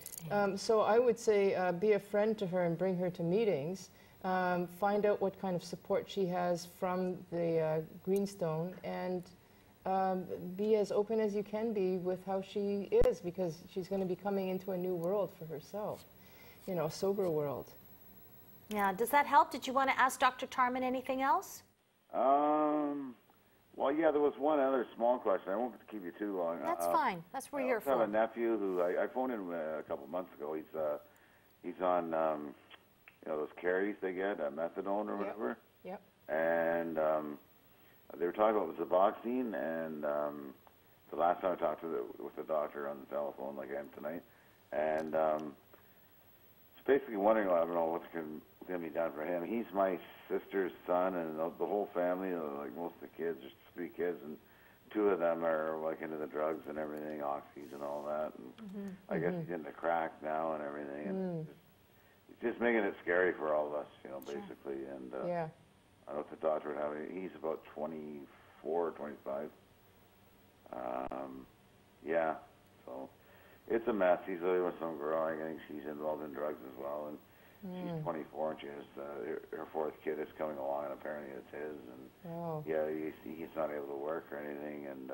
So I would say be a friend to her and bring her to meetings. Find out what kind of support she has from the Greenstone, and be as open as you can be with how she is, because she's going to be coming into a new world for herself, you know, a sober world. Yeah, does that help? Did you want to ask Dr. Tarman anything else? Well, yeah, there was one other small question. I won't keep you too long. That's fine. That's what we're here for. I have a nephew who I phoned him a couple months ago. He's on you know, those carries they get, methadone or whatever. Yep. And they were talking about Suboxone, and the last time I talked with the doctor on the telephone, like I am tonight, and it's basically wondering, I don't know what's going to be done for him. He's my sister's son, and the whole family, like most of the kids, there's 3 kids, and 2 of them are like into the drugs and everything, oxys and all that, and I guess he's into crack now and everything, and it's just making it scary for all of us, you know, basically. And I don't know if the doctor would have any. He's about 24 or 25. Yeah, so it's a mess. He's living with some girl. I think she's involved in drugs as well, and she's 24, and she has her 4th kid is coming along, and apparently it's his. And yeah, he's not able to work or anything, and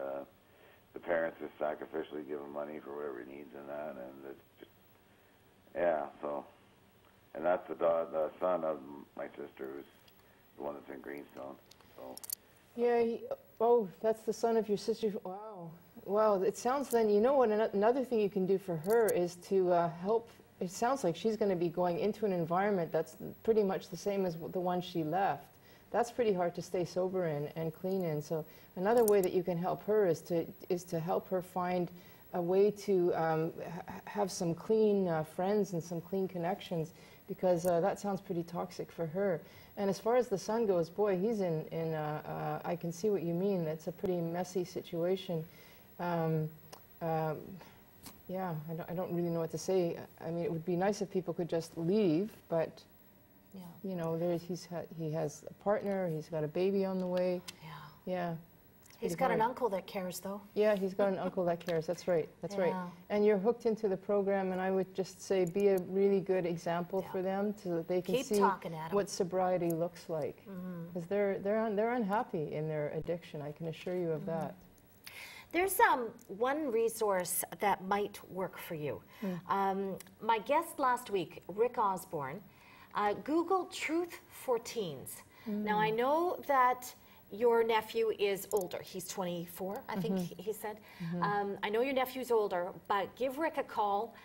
the parents just sacrificially give him money for whatever he needs and that, and it's just, yeah, so. And that's the son of my sister, who's the one that's in Greenstone. So. Yeah. That's the son of your sister. Wow. Wow. It sounds then. You know what? Another thing you can do for her is to help. It sounds like she's going to be going into an environment that's pretty much the same as the one she left. That's pretty hard to stay sober in and clean in. So another way that you can help her is to help her find a way to have some clean friends and some clean connections, because that sounds pretty toxic for her. And as far as the son goes, boy, he's in I can see what you mean. That's a pretty messy situation. Yeah, I don't really know what to say. I mean, it would be nice if people could just leave, but you know, he has a partner. He's got a baby on the way. Yeah. He's got an uncle that cares, though. Yeah, he's got an uncle that cares. That's right. That's right. And you're hooked into the program, and I would just say be a really good example for them, so that they can see what sobriety looks like. Because they're unhappy in their addiction. I can assure you of that. There's one resource that might work for you. My guest last week, Rick Osborne, Google Truth for Teens. Now, I know that your nephew is older. He's 24, I think he said. I know your nephew's older, but give Rick a call.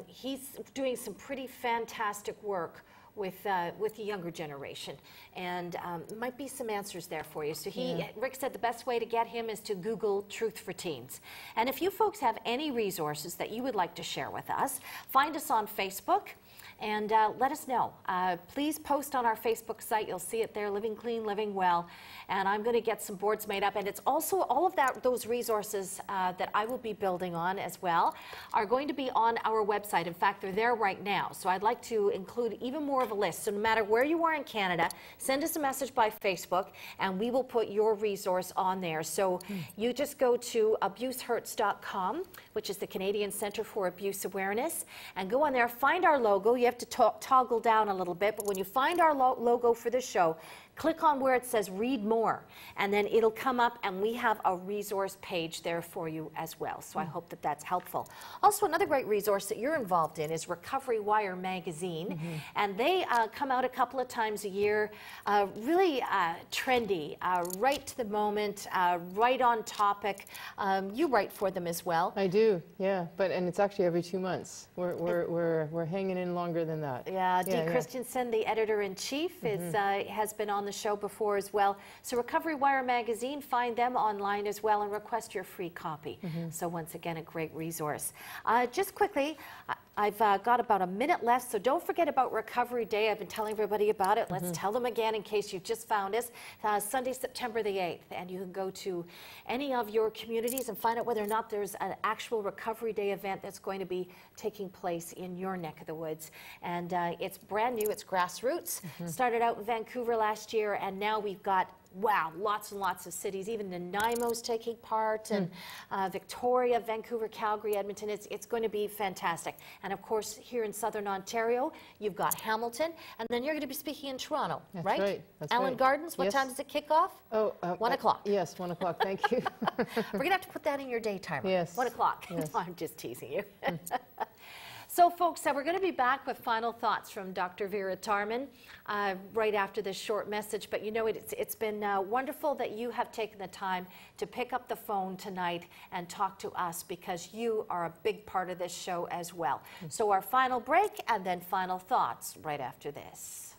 He's doing some pretty fantastic work with the younger generation, and might be some answers there for you. So Rick said the best way to get him is to Google Truth for Teens. And if you folks have any resources that you would like to share with us, find us on Facebook and let us know. Please post on our Facebook site. You'll see it there, Living Clean, Living Well. And I'm going to get some boards made up. And it's also all of those resources that I will be building on as well are going to be on our website. In fact, they're there right now. So I'd like to include even more of a list. So no matter where you are in Canada, send us a message by Facebook and we will put your resource on there. So you just go to abusehurts.com, which is the Canadian Centre for Abuse Awareness, and go on there, find our logo. You have to toggle down a little bit, but when you find our logo for the show, click on where it says read more, and then it'll come up and we have a resource page there for you as well. So I hope that that's helpful. Also, another great resource that you're involved in is Recovery Wire magazine, and they come out a couple of times a year, really trendy, right to the moment, right on topic. You write for them as well. I do, yeah, and it's actually every 2 months. We're hanging in longer than that. Yeah, Dee Christensen, the editor-in-chief, has been on the show before as well. So Recovery Wire magazine, find them online as well and request your free copy. So once again, a great resource. Just quickly, I've got about a minute left, so don't forget about Recovery Day. I've been telling everybody about it. Let's tell them again in case you just found us. Sunday, September the 8th, and you can go to any of your communities and find out whether or not there's an actual Recovery Day event that's going to be taking place in your neck of the woods. And it's brand new, it's grassroots. Started out in Vancouver last year, and now we've got lots and lots of cities. Even Nanaimo's taking part, and Victoria, Vancouver, Calgary, Edmonton. It's going to be fantastic. And of course, here in Southern Ontario, you've got Hamilton, and then you're going to be speaking in Toronto, That's right? right. That's Allen right. Gardens. What Yes. time does it kick off? 1 o'clock. Yes, 1 o'clock. Thank you. We're going to have to put that in your day timer. Yes. 1 o'clock. Yes. No, I'm just teasing you. So, folks, we're going to be back with final thoughts from Dr. Vera Tarman right after this short message. But, you know, it's been wonderful that you have taken the time to pick up the phone tonight and talk to us, because you are a big part of this show as well. So our final break and then final thoughts right after this.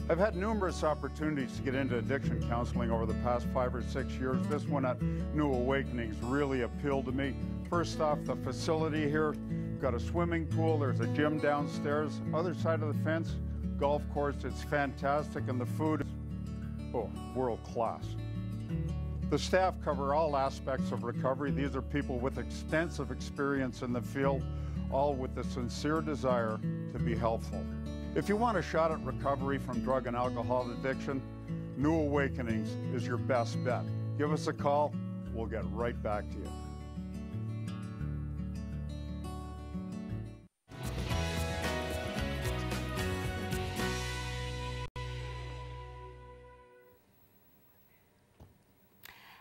I've had numerous opportunities to get into addiction counseling over the past 5 or 6 years. This one at New Awakenings really appealed to me. First off, the facility here, got a swimming pool, there's a gym downstairs. Other side of the fence, golf course, it's fantastic, and the food is, world class. The staff cover all aspects of recovery. These are people with extensive experience in the field, all with the sincere desire to be helpful. If you want a shot at recovery from drug and alcohol addiction, New Awakenings is your best bet. Give us a call, we'll get right back to you.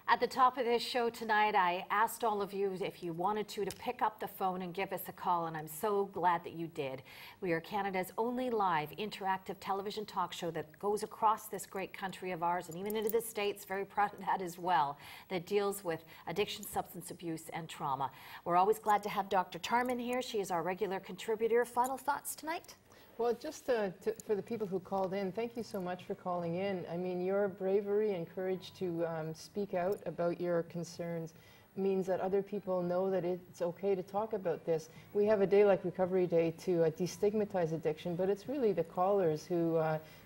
At the top of this show tonight, I asked all of you if you wanted to pick up the phone and give us a call, and I'm so glad that you did. We are Canada's only live interactive television talk show that goes across this great country of ours and even into the States, very proud of that as well, that deals with addiction, substance abuse, and trauma. We're always glad to have Dr. Tarman here. She is our regular contributor. Final thoughts tonight? Well, just for the people who called in, thank you so much for calling in. I mean, your bravery and courage to speak out about your concerns means that other people know that it's okay to talk about this. We have a day like Recovery Day to destigmatize addiction, but it's really the callers who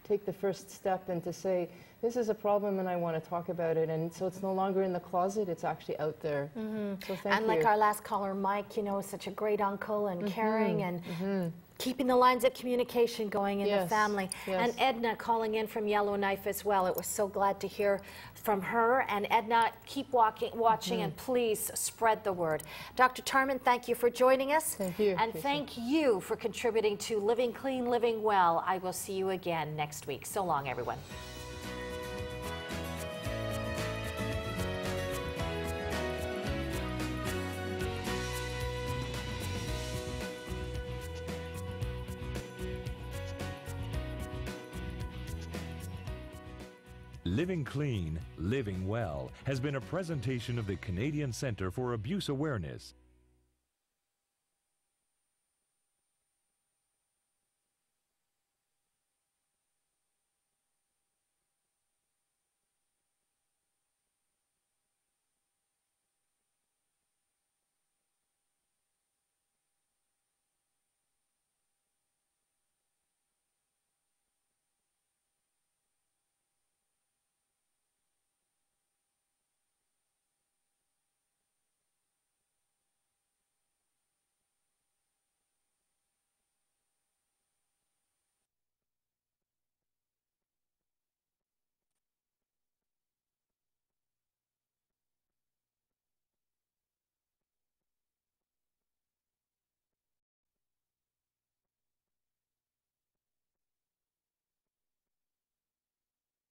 take the first step and to say, this is a problem and I want to talk about it. And so it's no longer in the closet, it's actually out there. So thank and you. like our last caller, Mike, you know, such a great uncle and caring and keeping the lines of communication going in the family. And Edna calling in from Yellowknife as well. It was so glad to hear from her. And Edna, keep watching and please spread the word. Dr. Tarman, thank you for joining us. Thank you. And thank you for contributing to Living Clean, Living Well. I will see you again next week. So long, everyone. Living Clean, Living Well has been a presentation of the Canadian Centre for Abuse Awareness.